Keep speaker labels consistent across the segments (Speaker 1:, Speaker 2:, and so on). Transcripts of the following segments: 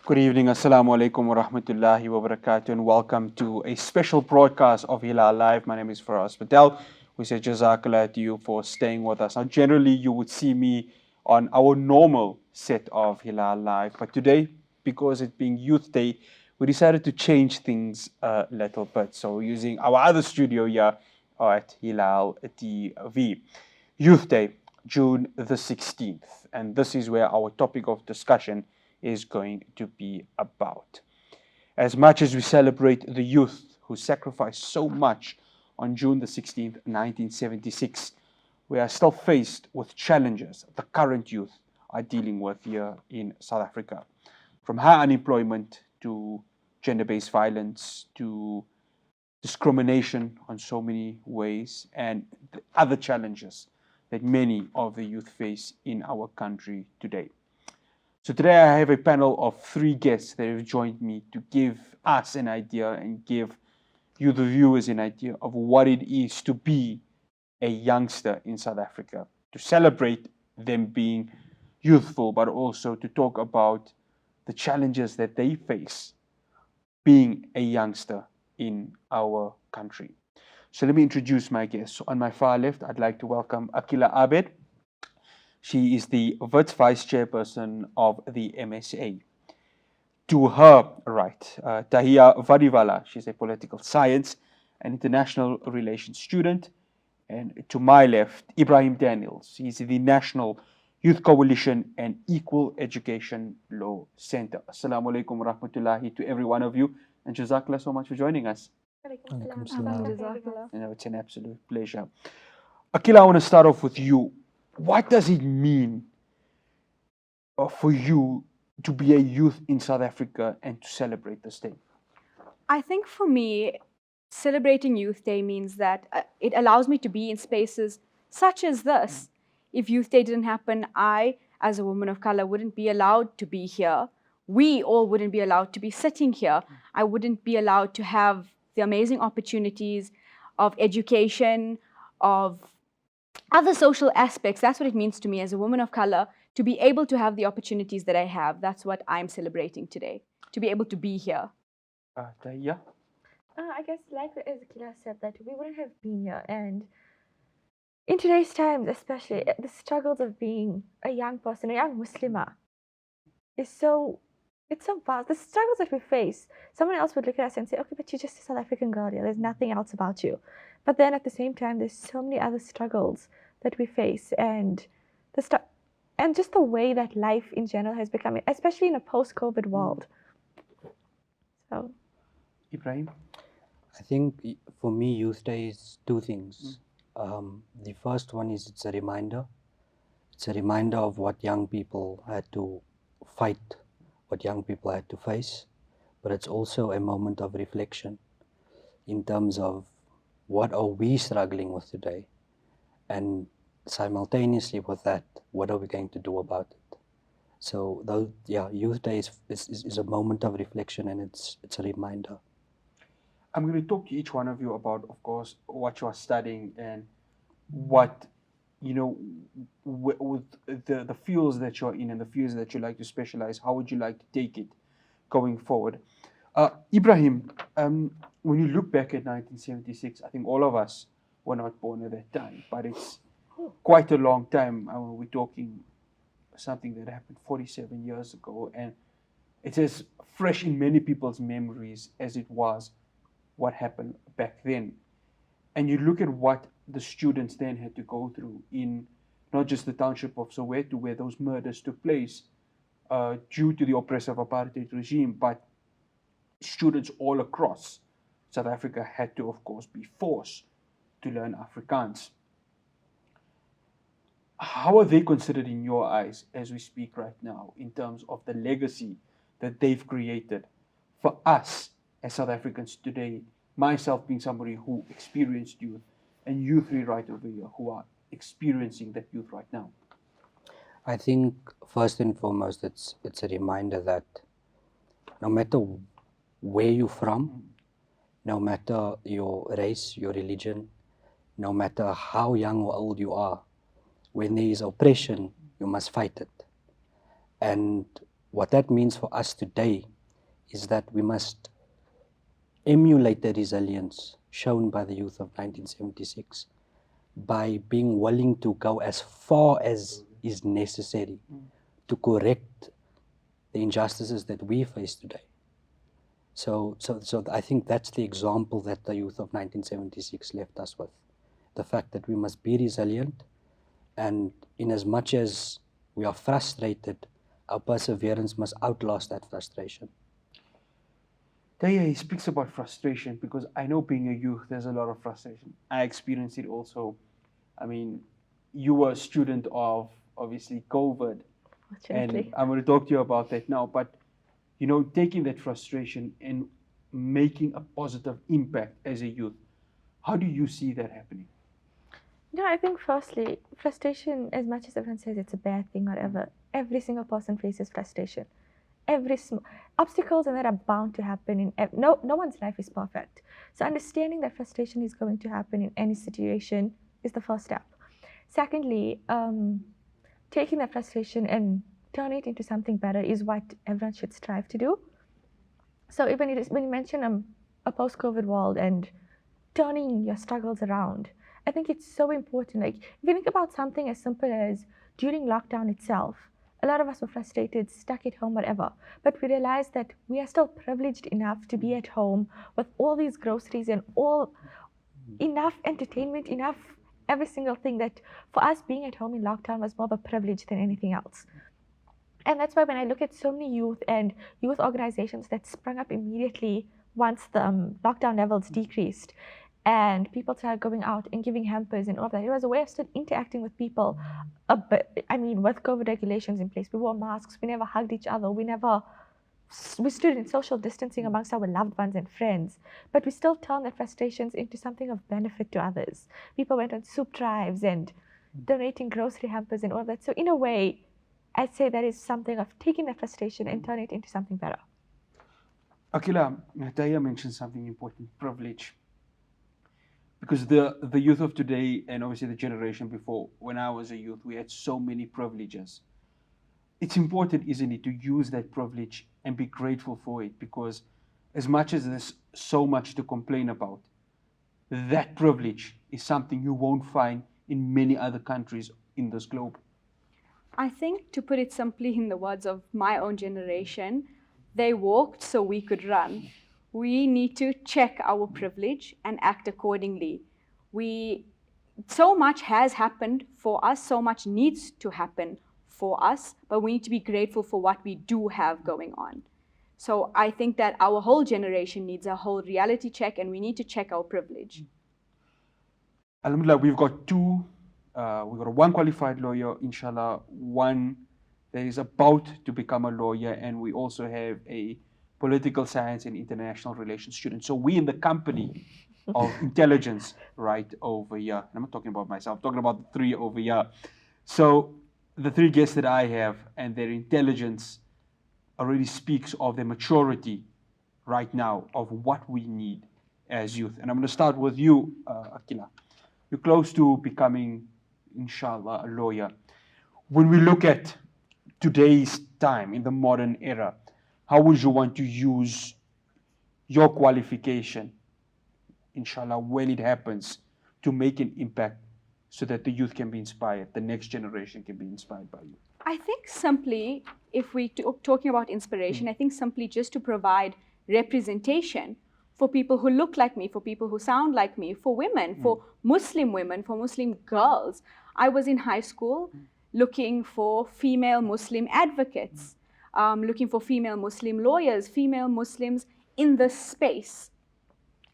Speaker 1: Good evening, Assalamu alaikum wa rahmatullahi wa barakatuh, and welcome to a special broadcast of Hilaal Live. My name is Faraz Patel. We say Jazakallah to you for staying with us. Now, generally, you would see me on our normal set of Hilaal Live, but today, because it being Youth Day, we decided to change things a little bit. So, we're using our other studio here at Hilaal TV. Youth Day, June the 16th, and this is where our topic of discussion is going to be about. As much as we celebrate the youth who sacrificed so much on June the 16th, 1976, we are still faced with challenges the current youth are dealing with here in South Africa. From high unemployment to gender-based violence to discrimination on so many ways and the other challenges that many of the youth face in our country today. So today I have a panel of three guests that have joined me to give us an idea and give you, the viewers, an idea of what it is to be a youngster in South Africa, to celebrate them being youthful, but also to talk about the challenges that they face being a youngster in our country. So let me introduce my guests. So on my far left, I'd like to welcome Aqeelah Abed. She is the Wits Vice Chairperson of the MSA. To her right, Tahiya Wadiwala. She's a political science and international relations student. And to my left, Ebrahim Daniels. He's the National Youth Coalition and Equal Education Law Center. Assalamu alaikum wa rahmatullahi to every one of you. And Jazakallah so much for joining us. You know, it's an absolute pleasure. Aqeelah, I want to start off with you. What does it mean for you to be a youth in South Africa and to celebrate this day?
Speaker 2: I think for me, celebrating Youth Day means that it allows me to be in spaces such as this. If Youth Day didn't happen, I, as a woman of color, wouldn't be allowed to be here. We all wouldn't be allowed to be sitting here. I wouldn't be allowed to have the amazing opportunities of education, of other social aspects. That's what it means to me as a woman of color, to be able to have the opportunities that I have. That's what I'm celebrating today, to be able to be here.
Speaker 1: Tahiya?
Speaker 3: I guess, like as Aqeelah said, that we wouldn't have been here. And in today's times, especially, the struggles of being a young person, a young Muslimah, it's so vast. The struggles that we face, someone else would look at us and say, okay, but you're just a South African girl here. There's nothing else about you. But then at the same time, there's so many other struggles that we face, and just the way that life in general has become, especially in a post-COVID world. So,
Speaker 1: Ibrahim?
Speaker 4: I think for me, Youth Day is two things. The first one is it's a reminder. It's a reminder of what young people had to fight, what young people had to face. But it's also a moment of reflection in terms of what are we struggling with today, and simultaneously with that, what are we going to do about it? So, Youth Day is a moment of reflection, and it's a reminder.
Speaker 1: I'm going to talk to each one of you about, of course, what you are studying and what, you know, with the fields that you're in and the fields that you like to specialize. How would you like to take it going forward? Ibrahim, when you look back at 1976, I think all of us were not born at that time, but it's quite a long time. We're talking something that happened 47 years ago, and it's as fresh in many people's memories as it was what happened back then. And you look at what the students then had to go through in not just the township of Soweto, where those murders took place due to the oppressive apartheid regime, but students all across South Africa had to, of course, be forced to learn Afrikaans. How are they considered in your eyes as we speak right now in terms of the legacy that they've created for us as South Africans today, myself being somebody who experienced youth, and you three right over here who are experiencing that youth right now?
Speaker 4: I think first and foremost, it's a reminder that no matter where you're from, no matter your race, your religion, no matter how young or old you are, when there is oppression, you must fight it. And what that means for us today is that we must emulate the resilience shown by the youth of 1976 by being willing to go as far as is necessary to correct the injustices that we face today. So I think that's the example that the youth of 1976 left us with. The fact that we must be resilient, and in as much as we are frustrated, our perseverance must outlast that frustration.
Speaker 1: Tahiya, he speaks about frustration because I know being a youth, there's a lot of frustration. I experienced it also. I mean, you were a student of, obviously, COVID. And I'm going to talk to you about that now. But, you know, taking that frustration and making a positive impact as a youth, how do you see that happening?
Speaker 3: No, I think firstly, frustration, as much as everyone says it's a bad thing, whatever, every single person faces frustration. Obstacles and that are bound to happen no one's life is perfect. So understanding that frustration is going to happen in any situation is the first step. Secondly, taking that frustration and turning it into something better is what everyone should strive to do. So even when you mention a post-COVID world and turning your struggles around, I think it's so important. Like, if you think about something as simple as during lockdown itself, a lot of us were frustrated, stuck at home, whatever. But we realized that we are still privileged enough to be at home with all these groceries and enough entertainment, enough every single thing, that for us being at home in lockdown was more of a privilege than anything else. And that's why when I look at so many youth and youth organizations that sprung up immediately once the lockdown levels decreased, and people started going out and giving hampers and all of that, it was a way of still interacting with people. With COVID regulations in place, we wore masks, we never hugged each other, we stood in social distancing amongst our loved ones and friends, but we still turned their frustrations into something of benefit to others. People went on soup drives and donating grocery hampers and all of that. So in a way, I'd say that is something of taking that frustration and turning it into something better.
Speaker 1: Aqeelah, Tahiya mentioned something important, privilege. Because the youth of today, and obviously the generation before, when I was a youth, we had so many privileges. It's important, isn't it, to use that privilege and be grateful for it, because as much as there's so much to complain about, that privilege is something you won't find in many other countries in this globe.
Speaker 2: I think, to put it simply in the words of my own generation, they walked so we could run. We need to check our privilege and act accordingly. So much has happened for us, so much needs to happen for us, but we need to be grateful for what we do have going on. So I think that our whole generation needs a whole reality check, and we need to check our privilege.
Speaker 1: Alhamdulillah, we've got one qualified lawyer, inshallah, one that is about to become a lawyer, and we also have a political science and international relations student. So we in the company of intelligence right over here. And I'm not talking about myself, I'm talking about the three over here. So the three guests that I have and their intelligence already speaks of their maturity right now of what we need as youth. And I'm going to start with you, Aqeelah. You're close to becoming, inshallah, a lawyer. When we look at today's time in the modern era, how would you want to use your qualification, inshallah, when it happens, to make an impact so that the youth can be inspired, the next generation can be inspired by you?
Speaker 2: I think simply, if we talking about inspiration, I think simply just to provide representation for people who look like me, for people who sound like me, for women, for Muslim women, for Muslim girls. I was in high school looking for female Muslim advocates, looking for female Muslim lawyers, female Muslims in this space.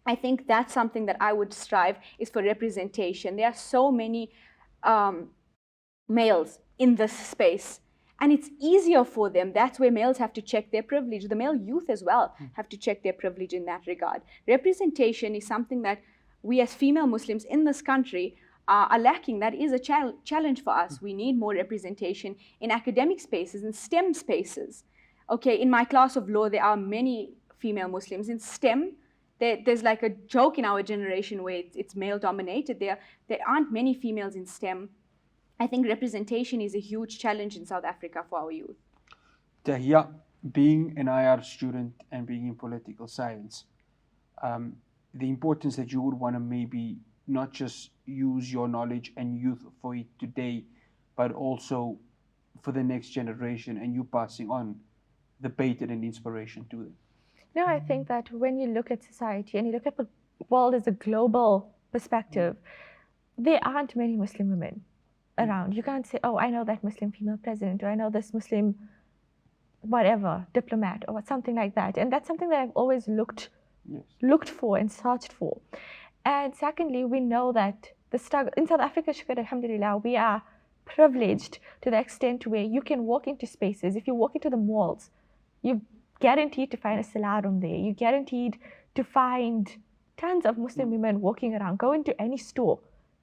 Speaker 2: I think that's something that I would strive, is for representation. There are so many males in this space, and it's easier for them. That's where males have to check their privilege. The male youth as well have to check their privilege in that regard. Representation is something that we as female Muslims in this country are lacking. That is a challenge for us. We need more representation in academic spaces, in STEM spaces. Okay, in my class of law, there are many female Muslims. In STEM, there's like a joke in our generation where it's male dominated. There aren't many females in STEM. I think representation is a huge challenge in South Africa for our youth.
Speaker 1: Tahiya, being an IR student and being in political science, the importance that you would want to maybe not just use your knowledge and youth for it today, but also for the next generation and you passing on the bait and inspiration to them.
Speaker 3: No, I think that when you look at society and you look at the world as a global perspective, there aren't many Muslim women around. You can't say, oh, I know that Muslim female president, or I know this Muslim whatever, diplomat, or something like that. And that's something that I've always looked for and searched for. And secondly, we know that the struggle in South Africa, shukr alhamdulillah, we are privileged to the extent where you can walk into spaces. If you walk into the malls, you're guaranteed to find a salah room there. You're guaranteed to find tons of Muslim women walking around. Go into any store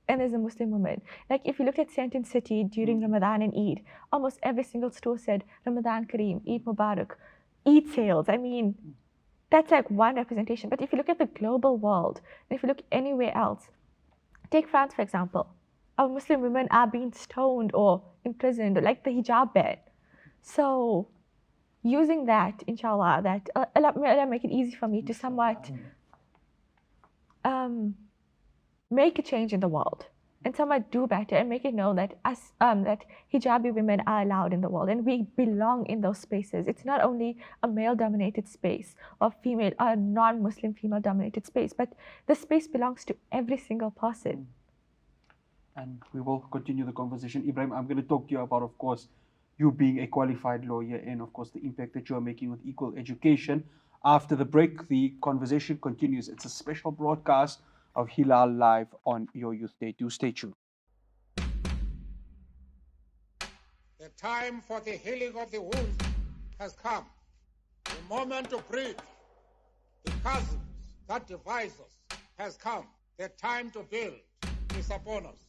Speaker 3: and there's a Muslim woman. Like if you looked at Sandton City during Ramadan and Eid, almost every single store said Ramadan Kareem, Eid Mubarak, Eid sales. I mean, that's like one representation. But if you look at the global world, and if you look anywhere else, take France for example, our Muslim women are being stoned or imprisoned, or like the hijab ban. So using that, inshallah, that Allah make it easy for me to somewhat make a change in the world and somewhat do better and make it known that us that hijabi women are allowed in the world and we belong in those spaces. It's not only a male-dominated space or female or non-Muslim female-dominated space, but the space belongs to every single person.
Speaker 1: And we will continue the conversation. Ibrahim, I'm going to talk to you about, of course, you being a qualified lawyer and, of course, the impact that you are making with equal education. After the break, the conversation continues. It's a special broadcast of Hilaal live on your Youth Day. Do stay tuned.
Speaker 5: The time for the healing of the wounds has come. The moment to breathe. The chasms that divide us has come. The time to build is upon us.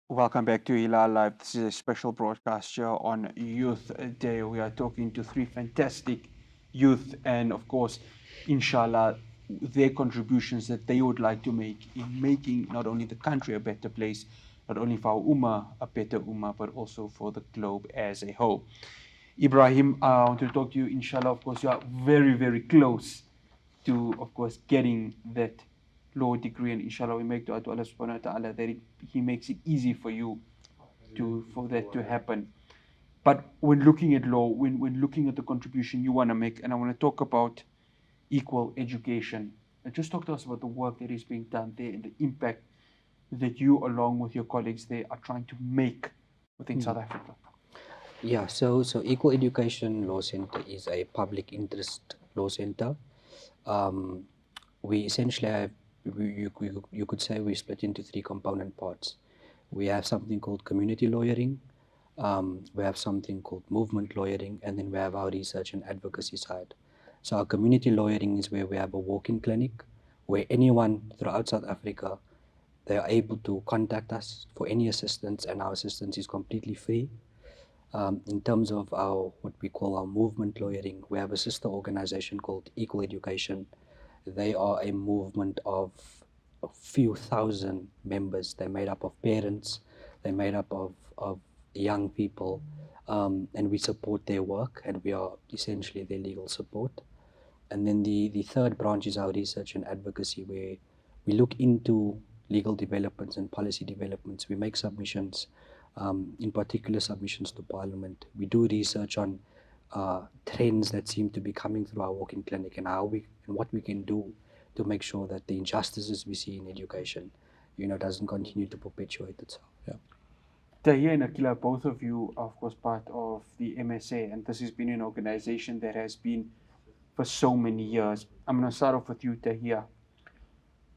Speaker 1: Welcome back to Hilaal Live. This is a special broadcast here on Youth Day. We are talking to three fantastic youth and, of course, inshallah, their contributions that they would like to make in making not only the country a better place, not only for our ummah a better ummah, but also for the globe as a whole. Ibrahim, I want to talk to you, inshallah. Of course, you are very, very close to, of course, getting that law degree, and inshallah we make dua to Allah subhanahu wa ta'ala that He makes it easy for you for that to happen. But when looking at law, when looking at the contribution you want to make, and I want to talk about equal education, just talk to us about the work that is being done there and the impact that you, along with your colleagues there, are trying to make within South Africa.
Speaker 4: Yeah, so Equal Education Law Center is a public interest law center. We essentially have, you could say we split into three component parts. We have something called community lawyering, we have something called movement lawyering, and then we have our research and advocacy side. So our community lawyering is where we have a walk-in clinic where anyone throughout South Africa, they are able to contact us for any assistance, and our assistance is completely free. In terms of our what we call our movement lawyering, we have a sister organization called Equal Education. They are a movement of a few thousand members. They're made up of parents, they're made up of young people, and we support their work, and we are essentially their legal support. And then the third branch is our research and advocacy, where we look into legal developments and policy developments. We make submissions, in particular submissions to Parliament. We do research on trends that seem to be coming through our walk-in clinic, and what we can do to make sure that the injustices we see in education, doesn't continue to perpetuate itself. Yeah.
Speaker 1: Tahiya and Aqeelah, both of you are, of course, part of the MSA, and this has been an organization that has been for so many years. I'm going to start off with you, Tahiya.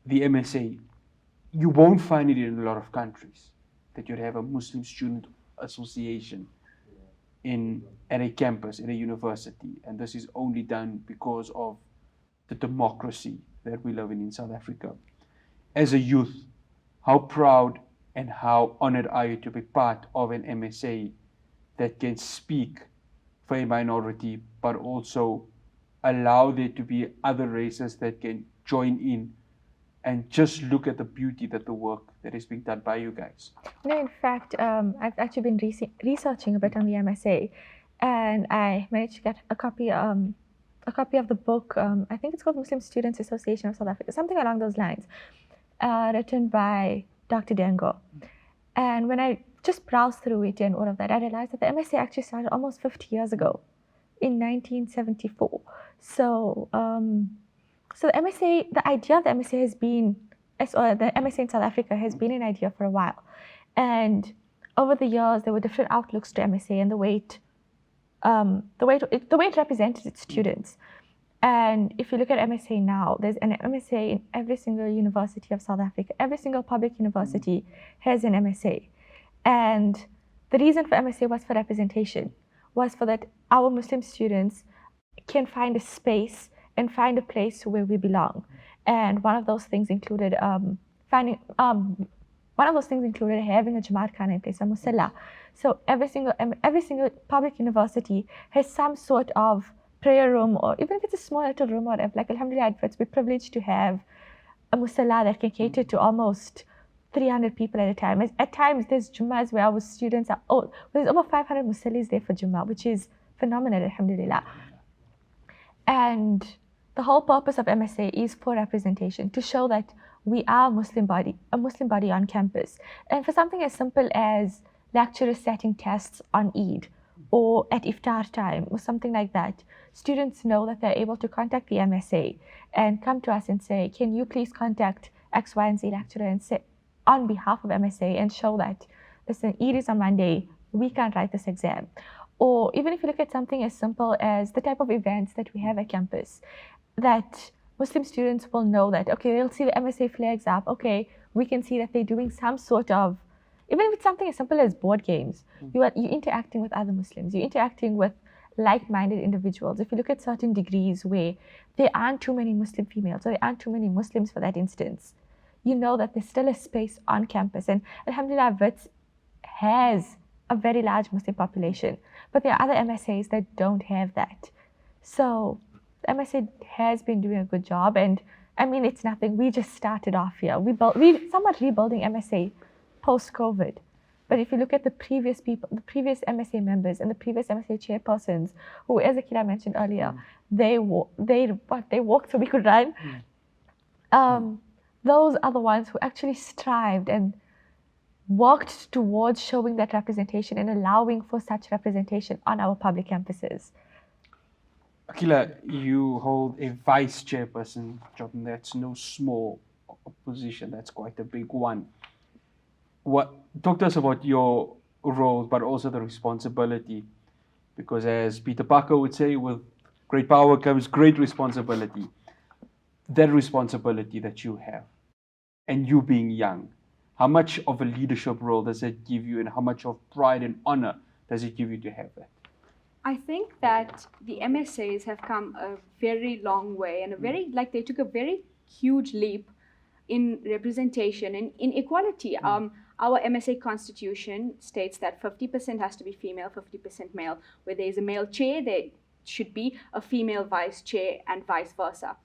Speaker 1: The MSA, you won't find it in a lot of countries that you'd have a Muslim student association at a campus, in a university, and this is only done because of the democracy that we live in South Africa. As a youth, how proud and how honored are you to be part of an MSA that can speak for a minority, but also allow there to be other races that can join in and just look at the beauty that the work that is being done by you guys.
Speaker 3: No, in fact, I've actually been researching a bit on the MSA, and I managed to get a copy of the book. I think it's called Muslim Students Association of South Africa, something along those lines, written by Dr. Dengo. And when I just browsed through it and all of that, I realized that the MSA actually started almost 50 years ago, in 1974. So, so the MSA, the idea of the MSA has been, or the MSA in South Africa has been an idea for a while. And over the years, there were different outlooks to MSA and the way it represented its students. And if you look at MSA now, there's an MSA in every single university of South Africa. Every single public university has an MSA. And the reason for MSA was for representation, was for that our Muslim students can find a space and find a place where we belong. And one of those things included having a Jamaat Khana in place, a musalla. So every single public university has some sort of prayer room, or even if it's a small little room, or like alhamdulillah at Wits, we're privileged to have a musalla that can cater to almost 300 people at a time. At times there's Jummahs where our students are, there's over 500 musallis there for Jummah, which is phenomenal, alhamdulillah. And the whole purpose of MSA is for representation, to show that we are a Muslim body on campus. And for something as simple as lecturers setting tests on Eid or at iftar time or something like that, students know that they're able to contact the MSA and come to us and say, can you please contact X, Y, and Z lecturer and say on behalf of MSA and show that, listen, Eid is on Monday, we can't write this exam. Or even if you look at something as simple as the type of events that we have at campus, that Muslim students will know that, okay, they'll see the MSA flags up, okay, we can see that they're doing some sort of, even if it's something as simple as board games, you're interacting with other Muslims, you're interacting with like-minded individuals. If you look at certain degrees where there aren't too many Muslim females, or there aren't too many Muslims for that instance, you know that there's still a space on campus. And alhamdulillah, Wits has a very large Muslim population, but there are other MSAs that don't have that. So the MSA has been doing a good job, and I mean, it's nothing. We just started off here. We somewhat rebuilding MSA post-COVID. But if you look at the previous people, the previous MSA members and the previous MSA chairpersons, who, as Aqeelah mentioned earlier, they walked so we could run. Those are the ones who actually strived and worked towards showing that representation and allowing for such representation on our public campuses.
Speaker 1: Aqeelah, you hold a vice chairperson job, and that's no small position. That's quite a big one. Talk to us about your role, but also the responsibility, because as Peter Parker would say, with great power comes great responsibility. That responsibility that you have, and you being young, how much of a leadership role does it give you, and how much of pride and honor does it give you to have that?
Speaker 2: I think that the MSAs have come a very long way, and they took a very huge leap in representation and inequality. Our MSA constitution states that 50% has to be female, 50% male. Where there is a male chair, there should be a female vice chair, and vice versa.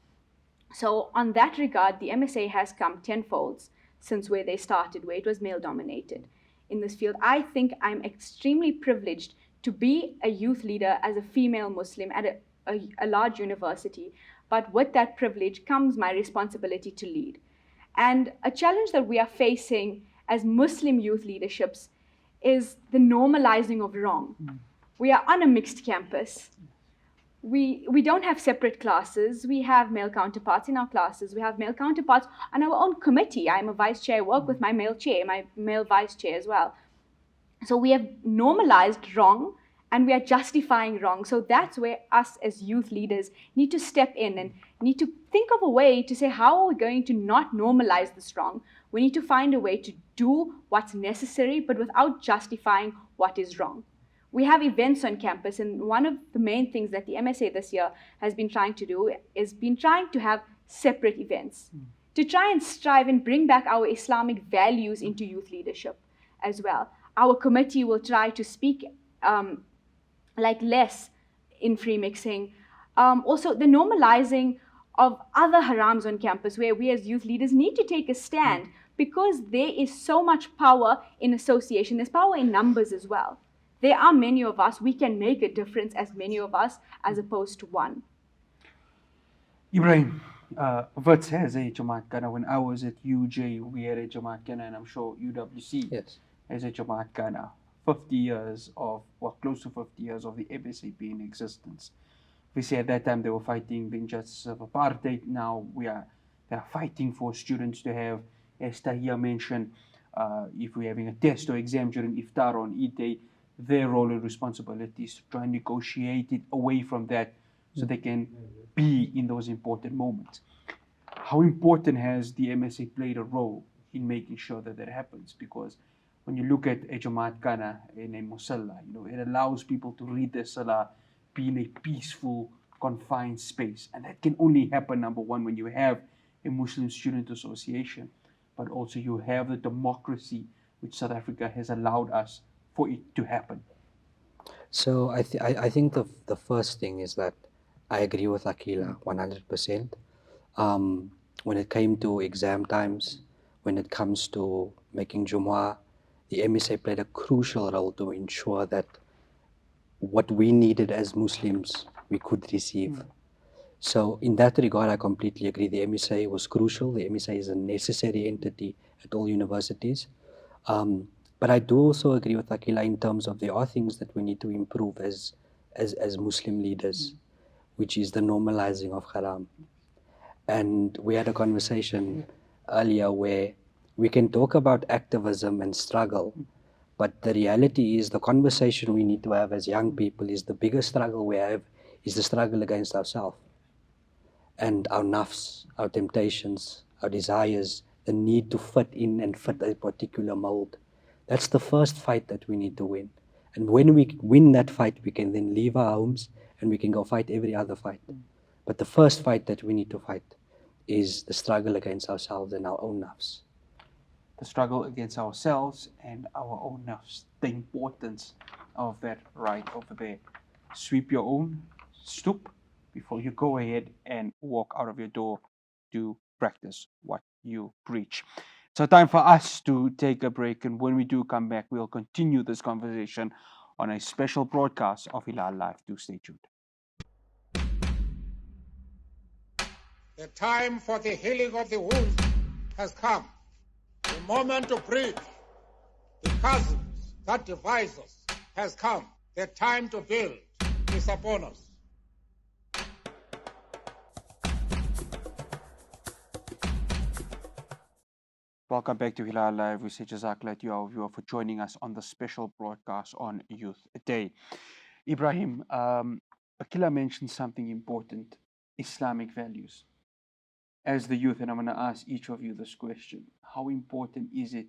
Speaker 2: So on that regard, the MSA has come tenfold since where they started, where it was male dominated in this field. I think I'm extremely privileged to be a youth leader as a female Muslim at a large university. But with that privilege comes my responsibility to lead. And a challenge that we are facing as Muslim youth leaderships is the normalizing of wrong. We are on a mixed campus. We don't have separate classes. We have male counterparts in our classes. We have male counterparts on our own committee. I'm a vice chair. I work with my male chair, my male vice chair as well. So we have normalized wrong, and we are justifying wrong. So that's where us as youth leaders need to step in and need to think of a way to say, how are we going to not normalize this wrong? We need to find a way to do what's necessary, but without justifying what is wrong. We have events on campus, and one of the main things that the MSA this year has been trying to do is been trying to have separate events to try and strive and bring back our Islamic values into youth leadership as well. Our committee will try to speak less in free mixing. Also, the normalizing of other harams on campus where we as youth leaders need to take a stand because there is so much power in association. There's power in numbers as well. There are many of us. We can make a difference as many of us as opposed to one.
Speaker 1: Ibrahim, Wits has a Jamaat Kana. When I was at UJ, we had a Jamaat Kana, and I'm sure UWC
Speaker 4: Yes.
Speaker 1: has a Jamaat Kana. 50 years of, well, close to 50 years of the MSA being in existence. We say at that time they were fighting the injustice of apartheid. Now they're fighting for students to have, as Tahiya mentioned, if we're having a test or exam during iftar on Eid Day, their role and responsibility is to try and negotiate it away from that so they can be in those important moments. How important has the MSA played a role in making sure that that happens? Because when you look at a Jamaat Kana in a Musalla, it allows people to read their Salah, be in a peaceful, confined space. And that can only happen, number one, when you have a Muslim Student Association, but also you have the democracy which South Africa has allowed us for it to happen.
Speaker 4: So I think the first thing is that I agree with Aqeelah 100%. When it came to exam times, when it comes to making Jumu'ah, the MSA played a crucial role to ensure that what we needed as Muslims, we could receive. So in that regard, I completely agree. The MSA was crucial. The MSA is a necessary entity at all universities. But I do also agree with Aqeelah in terms of there are things that we need to improve as Muslim leaders, which is the normalizing of haram. And we had a conversation earlier where we can talk about activism and struggle, but the reality is the conversation we need to have as young people is the biggest struggle we have is the struggle against ourselves and our nafs, our temptations, our desires, the need to fit in and fit a particular mold. That's the first fight that we need to win. And when we win that fight, we can then leave our homes and we can go fight every other fight. But the first fight that we need to fight is the struggle against ourselves and our own nafs.
Speaker 1: The struggle against ourselves and our own nafs. The importance of that right over there. Sweep your own stoop before you go ahead and walk out of your door to practice what you preach. So time for us to take a break, and when we do come back, we'll continue this conversation on a special broadcast of Hilaal Live. Do stay tuned.
Speaker 5: The time for the healing of the wound has come. The moment to bridge the chasms that divide us has come. The time to build is upon us.
Speaker 1: Welcome back to Hilaal Live. We say Jazakallah to our viewer for joining us on the special broadcast on Youth Day. Ibrahim, Aqeelah mentioned something important, Islamic values. As the youth, and I'm going to ask each of you this question, how important is it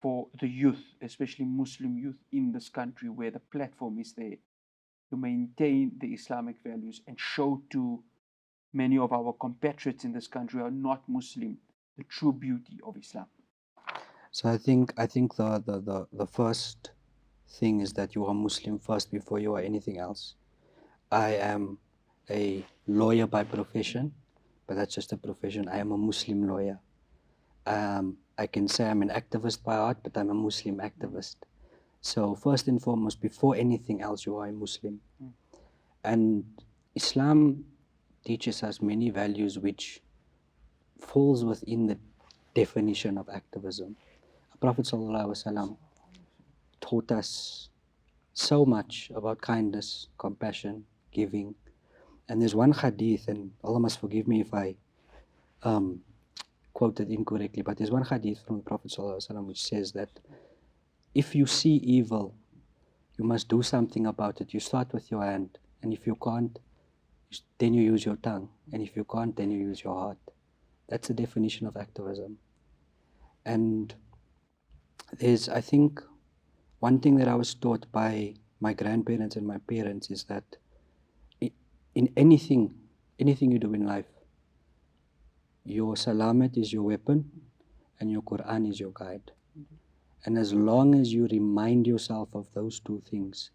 Speaker 1: for the youth, especially Muslim youth in this country where the platform is there, to maintain the Islamic values and show to many of our compatriots in this country who are not Muslim the true beauty of Islam?
Speaker 4: So I think the first thing is that you are Muslim first before you are anything else. I am a lawyer by profession, but that's just a profession. I am a Muslim lawyer. I can say I'm an activist by heart, but I'm a Muslim activist. So first and foremost, before anything else, you are a Muslim. And Islam teaches us many values which falls within the definition of activism. Prophet ﷺ taught us so much about kindness, compassion, giving. And there's one hadith, and Allah must forgive me if I quote it incorrectly, but there's one hadith from the Prophet ﷺ which says that if you see evil, you must do something about it. You start with your hand, and if you can't, then you use your tongue, and if you can't, then you use your heart. That's the definition of activism. And there's, I think, one thing that I was taught by my grandparents and my parents is that in anything you do in life, your salamat is your weapon and your Quran is your guide. And as long as you remind yourself of those two things,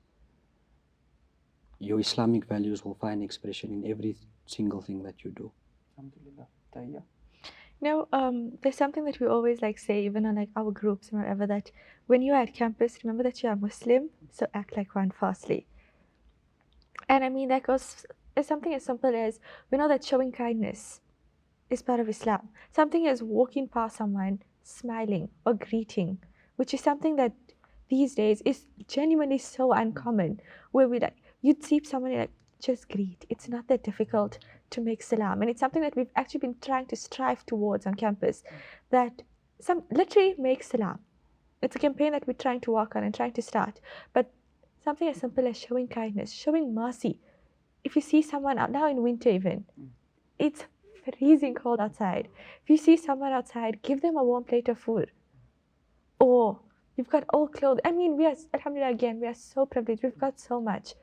Speaker 4: your Islamic values will find expression in single thing that you do.
Speaker 1: Alhamdulillah. Tahiya.
Speaker 3: There's something that we always like say, even on like our groups and whatever, that when you're at campus, remember that you are Muslim, so act like one firstly. And I mean, that goes as something as simple as we know that showing kindness is part of Islam. Something as walking past someone, smiling or greeting, which is something that these days is genuinely so uncommon. Where we like, you'd see someone like, just greet. It's not that difficult to make salam, and it's something that we've actually been trying to strive towards on campus. That some literally make salam. It's a campaign that we're trying to work on and trying to start. But something as simple as showing kindness, showing mercy. If you see someone out now in winter, even it's freezing cold outside. If you see someone outside, give them a warm plate of food. Or you've got old clothes. I mean, we are, alhamdulillah, again, we are so privileged. We've got so much.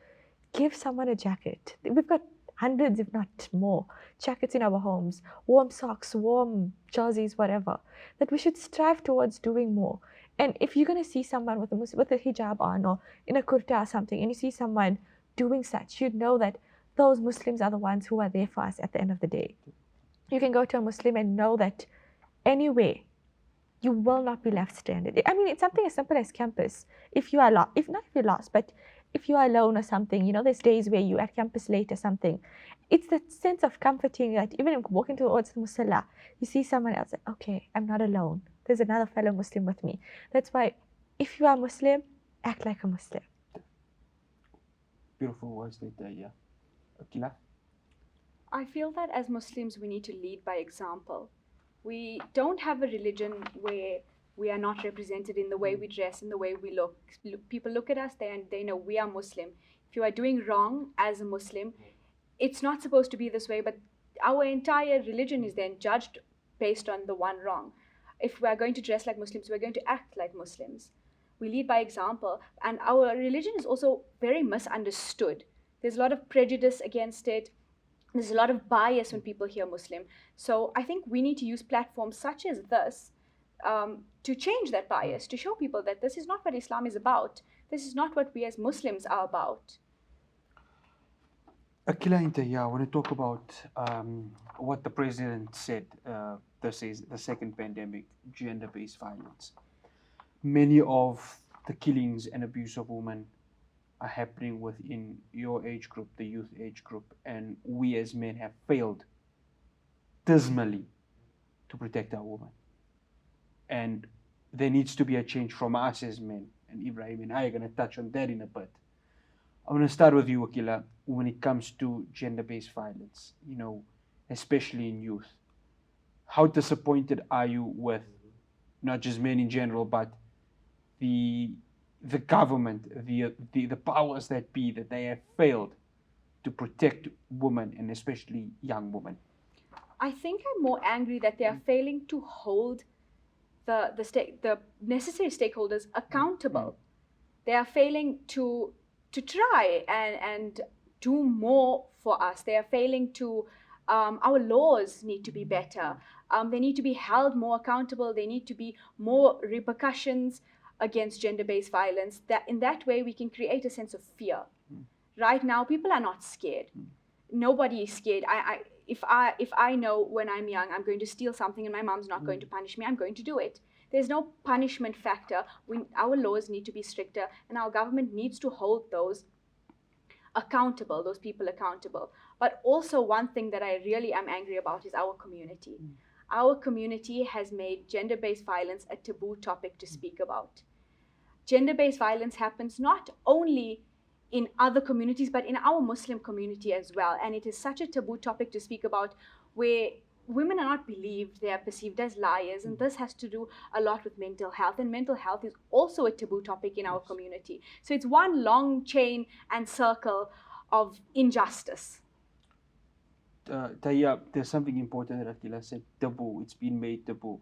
Speaker 3: Give someone a jacket. We've got hundreds, if not more, jackets in our homes, warm socks, warm jerseys, whatever. That we should strive towards doing more. And if you're going to see someone with a hijab on or in a kurta or something, and you see someone doing such, you'd know that those Muslims are the ones who are there for us at the end of the day. You can go to a Muslim and know that anyway, you will not be left stranded. I mean, it's something as simple as campus. If you are lost, if you're lost, but if you are alone or something, you know, there's days where you're at campus late or something. It's that sense of comforting that even walking towards the musalla, you see someone else, like, okay, I'm not alone. There's another fellow Muslim with me. That's why if you are Muslim, act like a Muslim.
Speaker 1: Beautiful words there, Tahiya. Aqeelah.
Speaker 2: I feel that as Muslims, we need to lead by example. We don't have a religion where we are not represented in the way we dress, in the way we look. People look at us and they know we are Muslim. If you are doing wrong as a Muslim, it's not supposed to be this way, but our entire religion is then judged based on the one wrong. If we are going to dress like Muslims, we're going to act like Muslims. We lead by example, and our religion is also very misunderstood. There's a lot of prejudice against it. There's a lot of bias when people hear Muslim. So I think we need to use platforms such as this to change that bias, to show people that this is not what Islam is about. This is not what we as Muslims are about.
Speaker 1: Aqeelah and Tahiya, I want to talk about what the president said. This is the second pandemic, gender-based violence. Many of the killings and abuse of women are happening within your age group, the youth age group, and we as men have failed dismally to protect our women. And there needs to be a change from us as men, and Ebrahim and I are going to touch on that in a bit. I want to start with you, Aqeelah, when it comes to gender-based violence, you know, especially in youth. How disappointed are you with not just men in general, but the government, the powers that be, that they have failed to protect women and especially young women?
Speaker 2: I think I'm more angry that they are failing to hold the necessary stakeholders accountable. They are failing to try and do more for us. They are failing to, our laws need to be better. They need to be held more accountable. There need to be more repercussions against gender-based violence. That in that way we can create a sense of fear. Right now, people are not scared. Nobody is scared. If I know when I'm young I'm going to steal something and my mom's not going to punish me, I'm going to do it. There's no punishment factor. Our laws need to be stricter, and our government needs to hold those accountable, those people accountable. But also one thing that I really am angry about is our community. Our community has made gender-based violence a taboo topic to speak about. Gender-based violence happens not only in other communities, but in our Muslim community as well. And it is such a taboo topic to speak about, where women are not believed, they are perceived as liars. And this has to do a lot with mental health. And mental health is also a taboo topic in our community. So it's one long chain and circle of injustice.
Speaker 1: Tahiya, there's something important that Aqeelah said, taboo. It's been made taboo.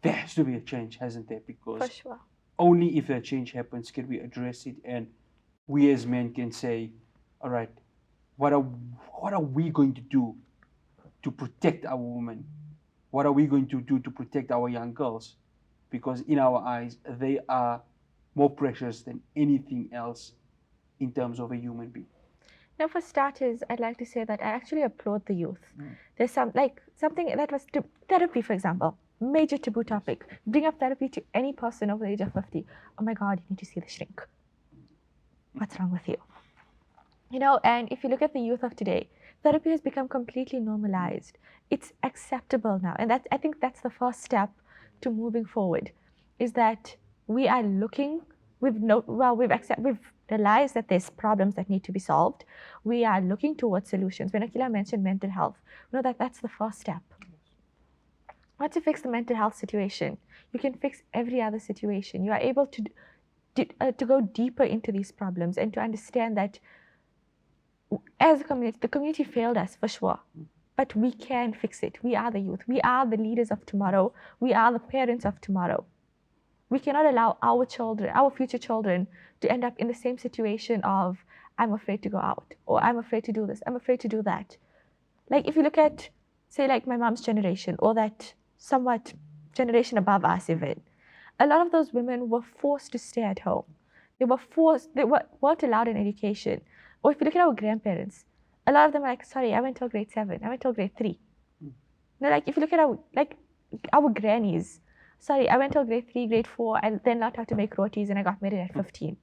Speaker 1: There has to be a change, hasn't there? Because
Speaker 3: For sure.
Speaker 1: only if that change happens can we address it, and we as men can say, all right, what are we going to do to protect our women? What are we going to do to protect our young girls? Because in our eyes, they are more precious than anything else in terms of a human being.
Speaker 3: Now, for starters, I'd like to say that I actually applaud the youth.
Speaker 1: Mm.
Speaker 3: There's something that was therapy, for example, major taboo topic. Bring up therapy to any person over the age of 50. Oh my God, you need to see the shrink. What's wrong with you? And if you look at the youth of today, therapy has become completely normalized. It's acceptable now, and I think that's the first step to moving forward. Is that we are looking. We've realized that there's problems that need to be solved. We are looking towards solutions. When Aqeelah mentioned mental health, that's the first step. Once you fix the mental health situation, you can fix every other situation. You are able to go deeper into these problems and to understand that as a community, the community failed us for sure, but we can fix it. We are the youth. We are the leaders of tomorrow. We are the parents of tomorrow. We cannot allow our children, our future children, to end up in the same situation of, I'm afraid to go out, or I'm afraid to do this, I'm afraid to do that. Like if you look at, say, like my mom's generation, or that somewhat generation above us even, a lot of those women were forced to stay at home. They weren't allowed an education. Or if you look at our grandparents, a lot of them are like, sorry, I went till grade 7, I went till grade 3. Like if you look at our grannies, sorry, I went till grade 3, grade 4, and then learned how to make rotis, and I got married at 15.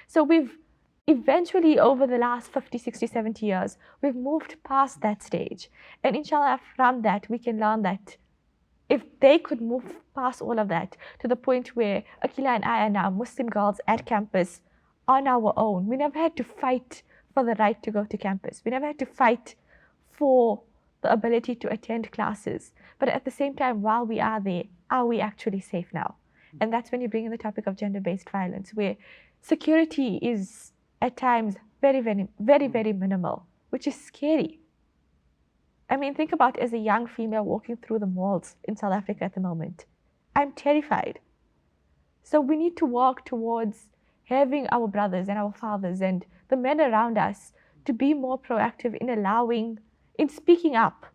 Speaker 3: So we've eventually, over the last 50, 60, 70 years, we've moved past that stage. And inshallah, from that, we can learn that if they could move past all of that to the point where Aqeelah and I are now Muslim girls at campus on our own. We never had to fight for the right to go to campus. We never had to fight for the ability to attend classes. But at the same time, while we are there, are we actually safe now? And that's when you bring in the topic of gender-based violence, where security is at times very, very, very, very minimal, which is scary. I mean, think about as a young female walking through the malls in South Africa at the moment. I'm terrified. So we need to work towards having our brothers and our fathers and the men around us to be more proactive in speaking up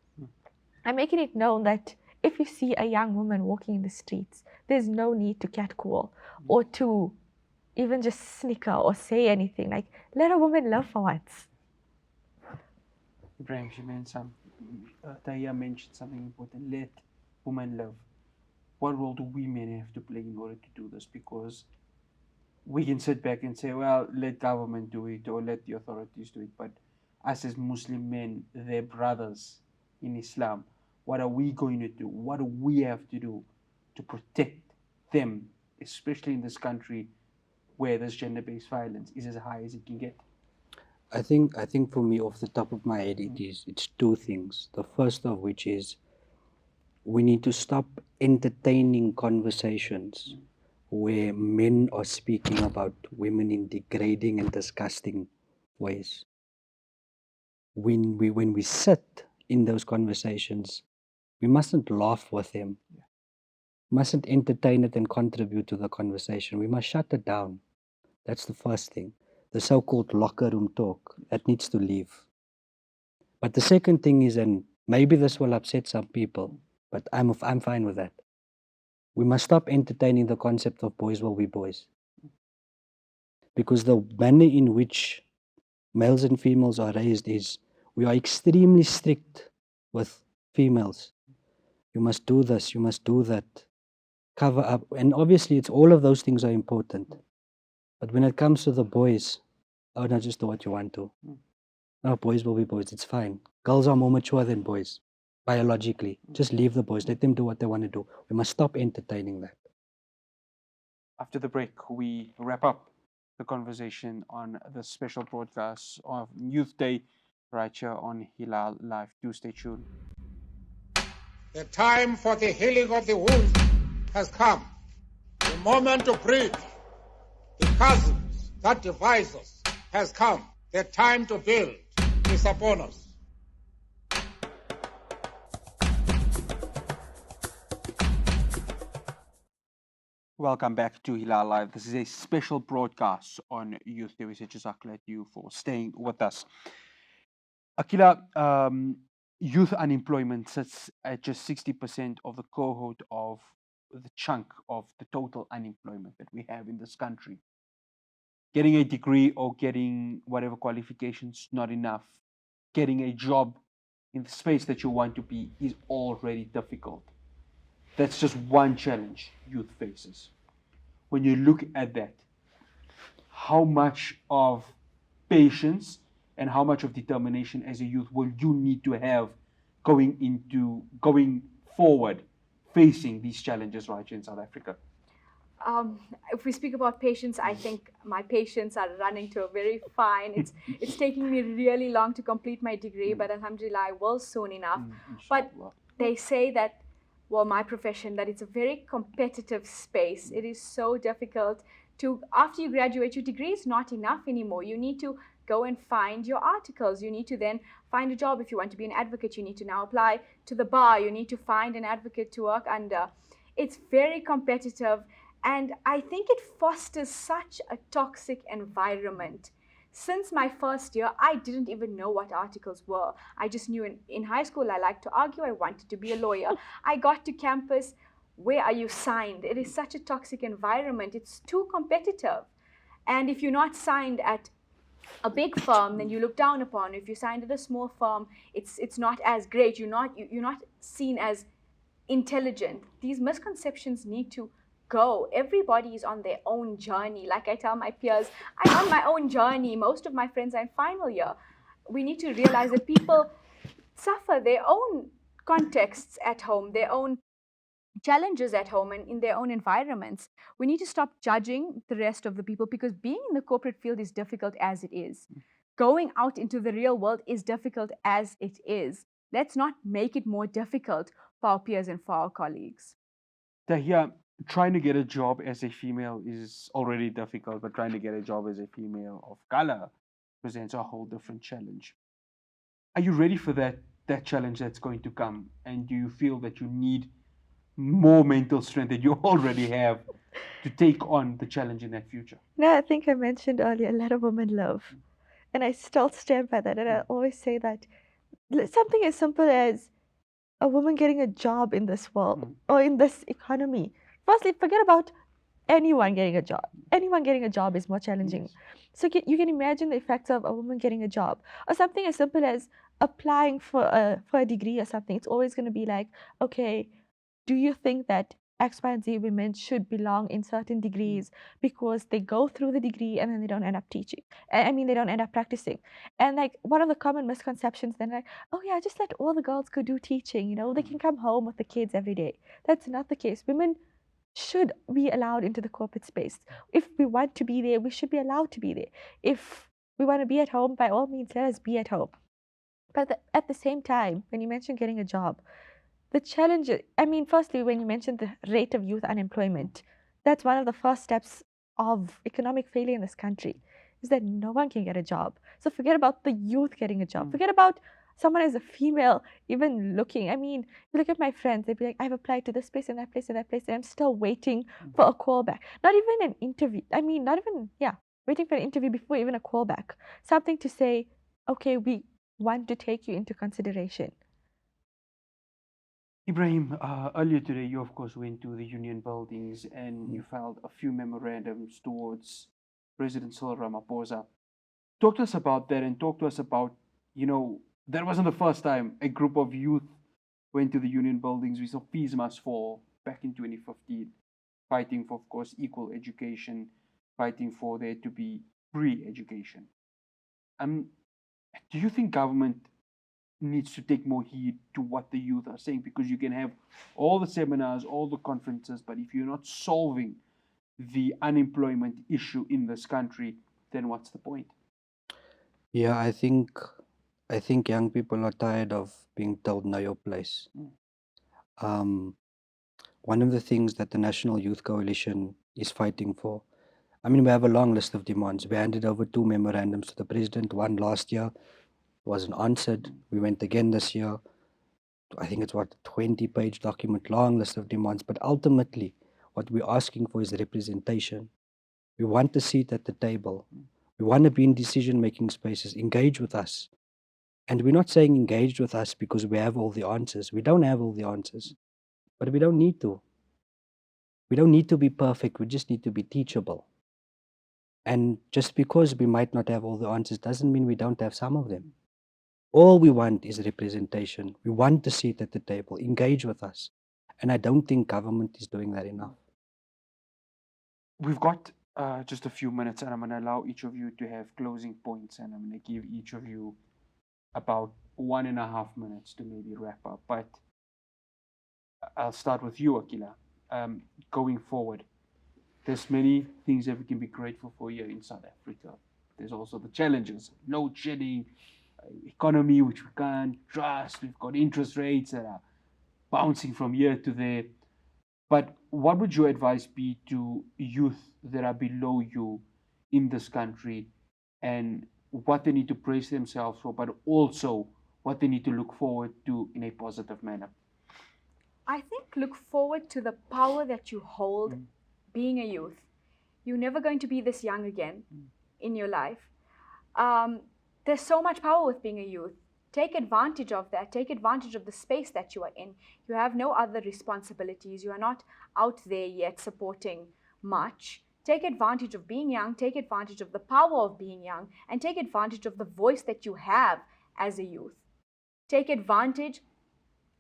Speaker 3: and making it known that if you see a young woman walking in the streets, there's no need to catcall or to even just snicker or say anything. Like, let a woman live for once.
Speaker 1: Ibrahim, Tahiya mentioned something important. Let women live. What role do we men have to play in order to do this? Because we can sit back and say, well, let government do it or let the authorities do it. But us as Muslim men, their brothers in Islam, what are we going to do? What do we have to do to protect them, especially in this country where this gender-based violence is as high as it can get?
Speaker 4: I think for me, off the top of my head, it's two things. The first of which is we need to stop entertaining conversations where men are speaking about women in degrading and disgusting ways. When we sit in those conversations, we mustn't laugh with them. We mustn't entertain it and contribute to the conversation. We must shut it down. That's the first thing. The so-called locker room talk, that needs to leave. But the second thing is, and maybe this will upset some people, but I'm fine with that. We must stop entertaining the concept of boys will be boys. Because the manner in which males and females are raised is, we are extremely strict with females. You must do this, you must do that. Cover up. And obviously, it's all of those things are important. But when it comes to the boys, oh, no, just do what you want to. No, boys will be boys. It's fine. Girls are more mature than boys, biologically. Just leave the boys. Let them do what they want to do. We must stop entertaining that.
Speaker 1: After the break, we wrap up the conversation on the special broadcast of Youth Day right here on Hilaal Live. Do stay tuned.
Speaker 5: The time for the healing of the wound has come. The moment to bridge the chasms that divide us has come. The time to build is upon us.
Speaker 1: Welcome back to Hilaal Live. This is a special broadcast on Youth Day. We say Aqeelah you for staying with us. Aqeelah, youth unemployment sits at just 60% of the cohort of the chunk of the total unemployment that we have in this country. getting a degree or getting whatever qualifications not enough. Getting a job in the space that you want to be is already difficult. That's just one challenge youth faces. When you look at that, how much of patience and how much of determination as a youth will you need to have going forward, facing these challenges right here in South Africa?
Speaker 2: If we speak about patience, I think my patience are running to a very fine. It's taking me really long to complete my degree, but alhamdulillah, I will soon enough. But
Speaker 1: Inshallah.
Speaker 2: they say that, well, my profession, that it's a very competitive space. It is so difficult to, after you graduate, your degree is not enough anymore. You need to go and find your articles. You need to then find a job. If you want to be an advocate, you need to now apply to the bar. You need to find an advocate to work under. It's very competitive. And I think it fosters such a toxic environment. Since my first year, I didn't even know what articles were. I just knew in high school I liked to argue, I wanted to be a lawyer. I got to campus, where are you signed? It is such a toxic environment. It's too competitive. And if you're not signed at a big firm, then you look down upon. If you signed at a small firm, it's not as great. You're not seen as intelligent. These misconceptions need to go. Everybody is on their own journey. Like I tell my peers, I'm on my own journey. Most of my friends are in final year. We need to realize that people suffer their own contexts at home, their own challenges at home and in their own environments. We need to stop judging the rest of the people, because being in the corporate field is difficult as it is. Going out into the real world is difficult as it is. Let's not make it more difficult for our peers and for our colleagues.
Speaker 1: Tahiya, trying to get a job as a female is already difficult, but trying to get a job as a female of color presents a whole different challenge. Are you ready for that challenge that's going to come? And do you feel that you need more mental strength that you already have to take on the challenge in that future?
Speaker 3: No, I think I mentioned earlier, let a woman live. And I still stand by that. And I always say that something as simple as a woman getting a job in this world or in this economy. Firstly, forget about anyone getting a job. Anyone getting a job is more challenging.
Speaker 1: Yes.
Speaker 3: So you can imagine the effects of a woman getting a job, or something as simple as applying for a degree or something. It's always going to be like, okay, do you think that X, Y, and Z women should belong in certain degrees because they go through the degree and then they don't end up teaching? I mean, they don't end up practicing. And like one of the common misconceptions then, like, oh yeah, just let all the girls go do teaching. You know, they can come home with the kids every day. That's not the case. Women should be allowed into the corporate space. If we want to be there, we should be allowed to be there. If we want to be at home, by all means, let us be at home. But at the same time, when you mention getting a job, the challenge, I mean, firstly, when you mentioned the rate of youth unemployment, that's one of the first steps of economic failure in this country, is that no one can get a job. So forget about the youth getting a job. Forget about someone as a female even looking. I mean, you look at my friends, they'd be like, I've applied to this place and that place and that place, and I'm still waiting for a call back. Not even an interview. I mean, not even, waiting for an interview before even a call back. Something to say, okay, we want to take you into consideration.
Speaker 1: Ebrahim, earlier today, you of course went to the union buildings and you filed a few memorandums towards President Cyril Ramaphosa. Talk to us about that, and talk to us about, that wasn't the first time a group of youth went to the union buildings. We saw Fees Must Fall back in 2015, fighting for, of course, equal education, fighting for there to be free education. Do you think government needs to take more heed to what the youth are saying? Because you can have all the seminars, all the conferences, but if you're not solving the unemployment issue in this country, then what's the point?
Speaker 4: Yeah, I think young people are tired of being told know your place. One of the things that the National Youth Coalition is fighting for, I mean, we have a long list of demands. We handed over 2 memorandums to the president, one last year, wasn't answered. We went again this year. I think it's a 20-page document, long list of demands. But ultimately, what we're asking for is representation. We want a seat at the table. We want to be in decision-making spaces. Engage with us. And we're not saying engage with us because we have all the answers. We don't have all the answers. But we don't need to. We don't need to be perfect. We just need to be teachable. And just because we might not have all the answers doesn't mean we don't have some of them. All we want is representation. We want a seat at the table, engage with us. And I don't think government is doing that enough.
Speaker 1: We've got just a few minutes, and I'm going to allow each of you to have closing points, and I'm going to give each of you about 1.5 minutes to maybe wrap up. But I'll start with you, Aqeelah. Going forward, there's many things that we can be grateful for here in South Africa. There's also the challenges, load shedding, economy which we can't trust. We've got interest rates that are bouncing from here to there. But what would your advice be to youth that are below you in this country, and what they need to praise themselves for, but also what they need to look forward to in a positive manner?
Speaker 2: I think look forward to the power that you hold being a youth. You're never going to be this young again in your life. There's so much power with being a youth. Take advantage of that. Take advantage of the space that you are in. You have no other responsibilities. You are not out there yet supporting much. Take advantage of being young. Take advantage of the power of being young. And take advantage of the voice that you have as a youth. Take advantage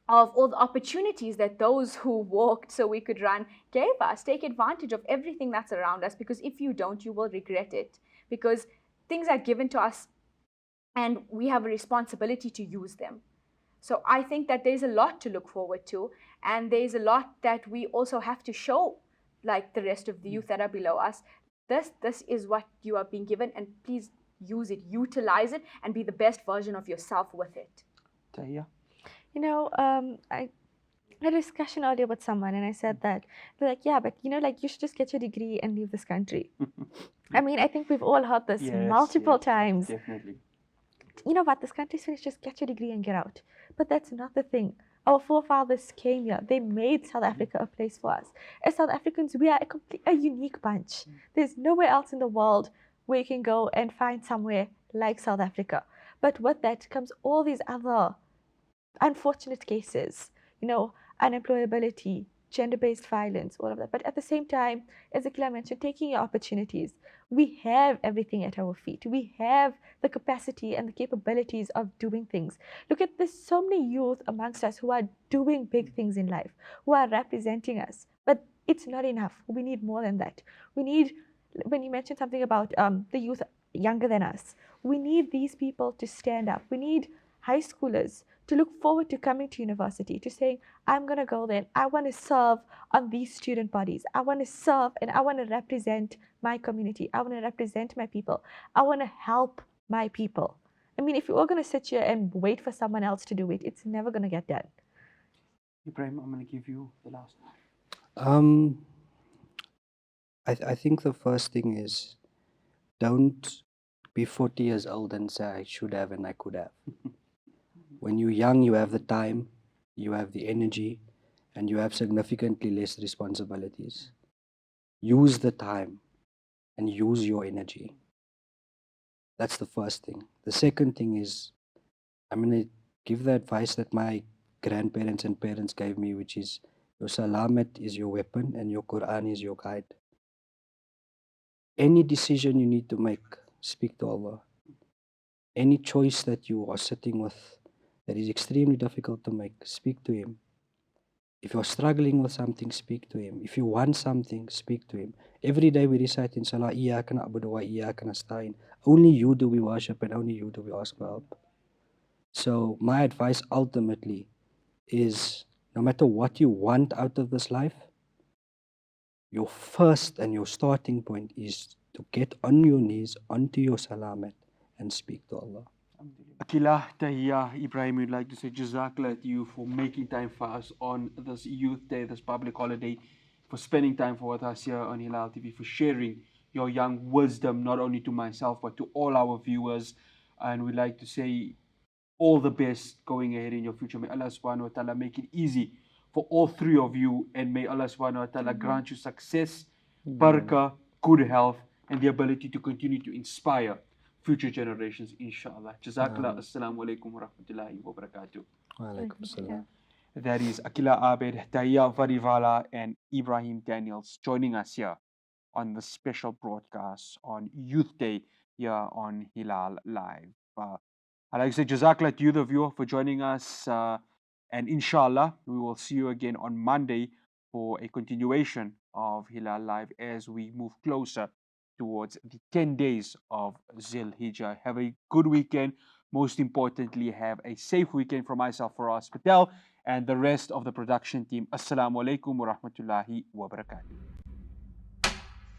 Speaker 2: of all the opportunities that those who walked so we could run gave us. Take advantage of everything that's around us, because if you don't, you will regret it. Because things are given to us and we have a responsibility to use them. So I think that there's a lot to look forward to, and there's a lot that we also have to show, like the rest of the youth that are below us. This is what you are being given, and please use it, utilize it, and be the best version of yourself with it.
Speaker 1: Tahiya?
Speaker 3: You know, I had a discussion earlier with someone, and I said that they're like, yeah, but like you should just get your degree and leave this country. I mean, I think we've all heard this multiple times.
Speaker 1: Definitely.
Speaker 3: You know what, this country's finished, just get your degree and get out. But that's not the thing. Our forefathers came here. They made South Africa a place for us. As South Africans, we are a unique bunch. There's nowhere else in the world where you can go and find somewhere like South Africa. But with that comes all these other unfortunate cases, unemployability, gender-based violence, all of that. But at the same time, as Aqeelah mentioned, taking your opportunities. We have everything at our feet. We have the capacity and the capabilities of doing things. Look at this, so many youth amongst us who are doing big things in life, who are representing us. But it's not enough. We need more than that. We need, when you mentioned something about the youth younger than us, we need these people to stand up. We need high schoolers to look forward to coming to university, to saying, I'm going to go there. I want to serve on these student bodies. I want to serve and I want to represent my community. I want to represent my people. I want to help my people. I mean, if you're all going to sit here and wait for someone else to do it, it's never going to get done.
Speaker 1: Ebrahim, I'm going to give you the last.
Speaker 4: I think the first thing is, don't be 40 years old and say, I should have and I could have. When you're young, you have the time, you have the energy, and you have significantly less responsibilities. Use the time and use your energy. That's the first thing. The second thing is, I'm going to give the advice that my grandparents and parents gave me, which is, your salamat is your weapon and your Quran is your guide. Any decision you need to make, speak to Allah. Any choice that you are sitting with that is extremely difficult to make, speak to Him. If you're struggling with something, speak to Him. If you want something, speak to Him. Every day we recite in Salah, Iyaka na'budu wa iyaka nasta'in. Only you do we worship and only you do we ask for help. So my advice ultimately is, no matter what you want out of this life, your first and your starting point is to get on your knees, onto your salamat, and speak to Allah.
Speaker 1: Aqeelah, Tahiya, Ebrahim, we'd like to say Jazakallah to you for making time for us on this Youth Day, this public holiday, for spending time with us here on Hilaal TV, for sharing your young wisdom, not only to myself, but to all our viewers. And we'd like to say all the best going ahead in your future. May Allah subhanahu wa ta'ala make it easy for all three of you, and may Allah subhanahu wa ta'ala grant you success, barakah, good health, and the ability to continue to inspire future generations, inshallah. Jazakallah. Assalamu alaikum wa rahmatullahi wa barakatuh.
Speaker 4: Wa alaikum assalam.
Speaker 1: That is Aqeelah Abed, Tahiya Wadiwala, and Ebrahim Daniels joining us here on the special broadcast on Youth Day here on Hilaal Live. I'd like to say Jazakallah to you, the viewer, for joining us. And inshallah, we will see you again on Monday for a continuation of Hilaal Live as we move closer towards the 10 days of Zil Hijjah. Have a good weekend. Most importantly, have a safe weekend from myself, Faraz Patel, and the rest of the production team. Assalamu alaikum wa rahmatullahi wa barakatuh.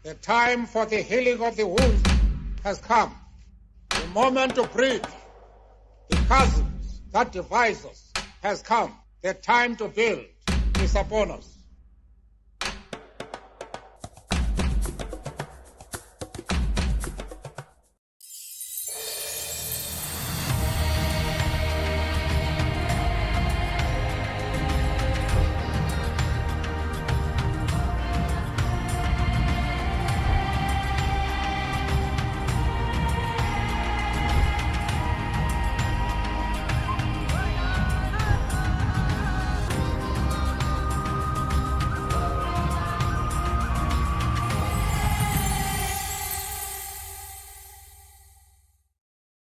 Speaker 5: The time for the healing of the wound has come. The moment to bridge the chasms that divide us has come. The time to build is upon us.